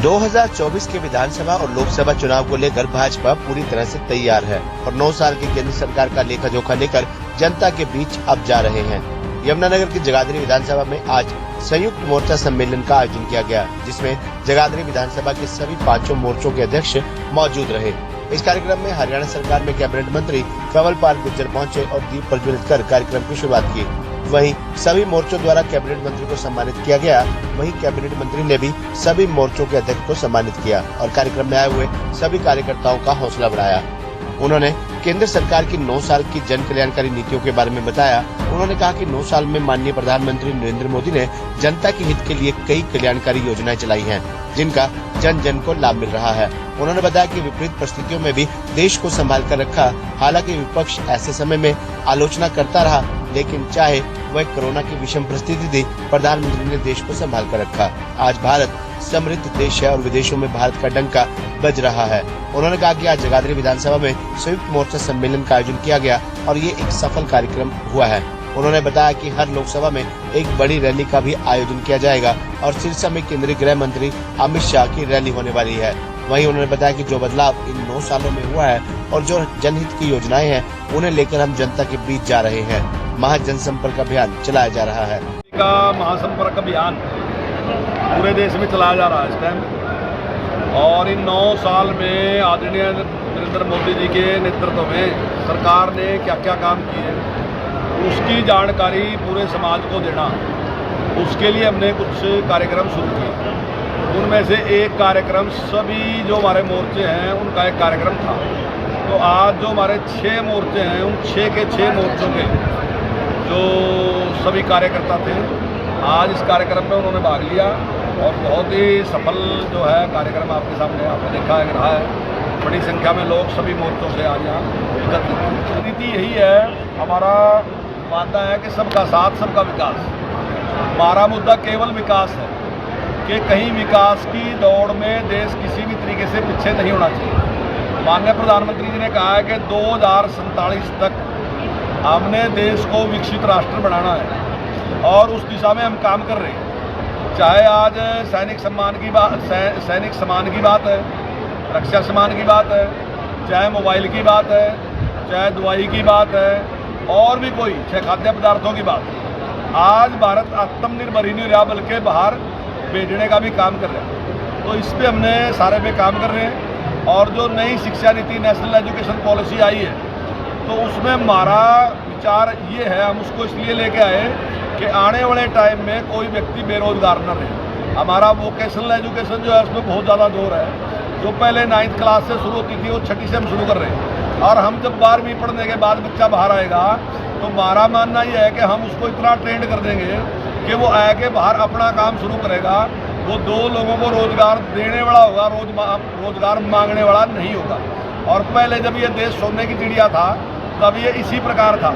2024 के विधानसभा और लोकसभा चुनाव को लेकर भाजपा पूरी तरह से तैयार है और 9 साल की केंद्र सरकार का लेखा जोखा लेकर जनता के बीच अब जा रहे हैं। यमुनानगर की जगाधरी विधानसभा में आज संयुक्त मोर्चा सम्मेलन का आयोजन किया गया, जिसमें जगाधरी विधानसभा के सभी 5 मोर्चों के अध्यक्ष मौजूद रहे। इस कार्यक्रम में हरियाणा सरकार में कैबिनेट मंत्री कंवर पाल गुर्जर पहुंचे और दीप प्रज्वलित कर कार्यक्रम की शुरुआत की। वहीं सभी मोर्चों द्वारा कैबिनेट मंत्री को सम्मानित किया गया। वहीं कैबिनेट मंत्री ने भी सभी मोर्चों के अध्यक्ष को सम्मानित किया और कार्यक्रम में आए हुए सभी कार्यकर्ताओं का हौसला बढ़ाया। उन्होंने केंद्र सरकार की 9 साल की जन कल्याणकारी नीतियों के बारे में बताया। उन्होंने कहा कि 9 साल में माननीय प्रधानमंत्री नरेंद्र मोदी ने जनता के हित के लिए कई कल्याणकारी योजनाएं चलाई हैं, जिनका जन जन को लाभ मिल रहा है। उन्होंने बताया कि विपरीत परिस्थितियों में भी देश को संभाल कर रखा। हालांकि विपक्ष ऐसे समय में आलोचना करता रहा, लेकिन चाहे वह कोरोना की विषम परिस्थिति थी, प्रधानमंत्री ने देश को संभाल कर रखा। आज भारत समृद्ध देश है और विदेशों में भारत का डंका बज रहा है। उन्होंने कहा कि आज जगाधरी विधानसभा में संयुक्त मोर्चा सम्मेलन का आयोजन किया गया और ये एक सफल कार्यक्रम हुआ है। उन्होंने बताया कि हर लोकसभा में एक बड़ी रैली का भी आयोजन किया जाएगा और सिरसा में केंद्रीय गृह मंत्री अमित शाह की रैली होने वाली है। वहीं उन्होंने बताया कि जो बदलाव इन 9 सालों में हुआ है और जो जनहित की योजनाएं हैं, उन्हें लेकर हम जनता के बीच जा रहे हैं। महाजनसंपर्क अभियान चलाया जा रहा है। महासंपर्क अभियान पूरे देश में चलाया जा रहा है इस टाइम, और इन 9 साल में आदरणीय नरेंद्र मोदी जी के नेतृत्व में सरकार ने क्या क्या काम किए, उसकी जानकारी पूरे समाज को देना, उसके लिए हमने कुछ कार्यक्रम शुरू किए। उनमें से एक कार्यक्रम सभी जो हमारे मोर्चे हैं उनका एक कार्यक्रम था। तो आज जो हमारे 6 मोर्चे हैं, उन 6 के 6 मोर्चों के जो सभी कार्यकर्ता थे, आज इस कार्यक्रम में उन्होंने भाग लिया और बहुत ही सफल जो है कार्यक्रम आपके सामने आपने देखा है रहा है। बड़ी संख्या में लोग सभी मोर्चों से आज यहाँ एकत्रित। नीति यही है, हमारा मानना है कि सबका साथ सबका विकास। हमारा मुद्दा केवल विकास है कि कहीं विकास की दौड़ में देश किसी भी तरीके से पीछे नहीं होना चाहिए। माननीय प्रधानमंत्री जी ने कहा है कि 2047 तक हमने देश को विकसित राष्ट्र बनाना है और उस दिशा में हम काम कर रहे हैं। चाहे आज सैनिक सम्मान की बात है, रक्षा सम्मान की बात है, चाहे मोबाइल की बात है, चाहे दवाई की बात है, और भी कोई चाहे खाद्य पदार्थों की बात है। आज भारत आत्मनिर्भर ही नहीं रहा बल्कि बाहर भेजने का भी काम कर रहा है। तो इस पे हमने सारे पे काम कर रहे हैं। और जो नई शिक्षा नीति नेशनल एजुकेशन पॉलिसी आई है, तो उसमें हमारा विचार ये है, हम उसको इसलिए लेके आए कि आने वाले टाइम में कोई व्यक्ति बेरोजगार न रहे। हमारा वोकेशनल एजुकेशन जो है उसमें बहुत ज़्यादा जोर है। जो पहले 9th क्लास से शुरू होती थी वो 6ठी से हम शुरू कर रहे हैं, और हम जब 12वीं पढ़ने के बाद बच्चा बाहर आएगा तो हमारा मानना ये है कि हम उसको इतना ट्रेंड कर देंगे कि वो आके बाहर अपना काम शुरू करेगा। वो 2 लोगों को रोजगार देने वाला होगा, रोजगार मांगने वाला नहीं होगा। और पहले जब ये देश सोने की चिड़िया था तब ये इसी प्रकार था,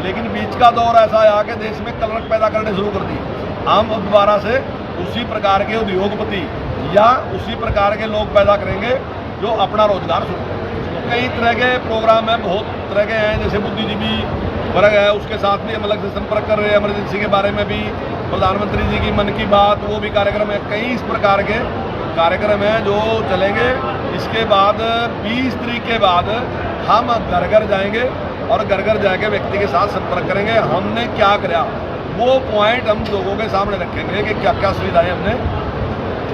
लेकिन बीच का दौर ऐसा आया कि देश में कलरक पैदा करने शुरू कर दी। हम अब दोबारा से उसी प्रकार के उद्योगपति या उसी प्रकार के लोग पैदा करेंगे जो अपना रोजगार शुरू करेंगे। तो कई तरह के प्रोग्राम हैं, बहुत तरह के हैं, जैसे बुद्धिजीवी वर्ग है उसके साथ भी हम अलग से संपर्क कर रहे हैं। इमरजेंसी के बारे में भी प्रधानमंत्री जी की मन की बात, वो भी कार्यक्रम है। कई इस प्रकार के कार्यक्रम हैं जो चलेंगे। इसके बाद 20 तारीख के बाद हम घर घर जाएंगे और घर घर जाके व्यक्ति के साथ संपर्क करेंगे। हमने क्या किया वो पॉइंट हम लोगों के सामने रखेंगे कि क्या क्या सुविधाएं हमने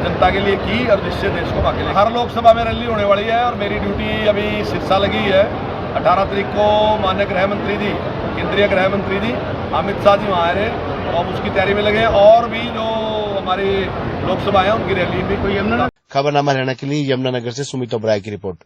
जनता के लिए की और जिससे देश को आगे ले। हर लोकसभा में रैली होने वाली है और मेरी ड्यूटी अभी सिरसा लगी है। 18 तारीख को माननीय गृह मंत्री जी, केंद्रीय गृह मंत्री जी अमित शाह जी वहाँ आ रहे हैं और उसकी तैयारी में लगे हैं। और भी जो हमारी लोकसभा है उनकी रैली भी कोई। खबरनामा हरियाणा के लिए यमुनानगर से सुमित ओबराय की रिपोर्ट।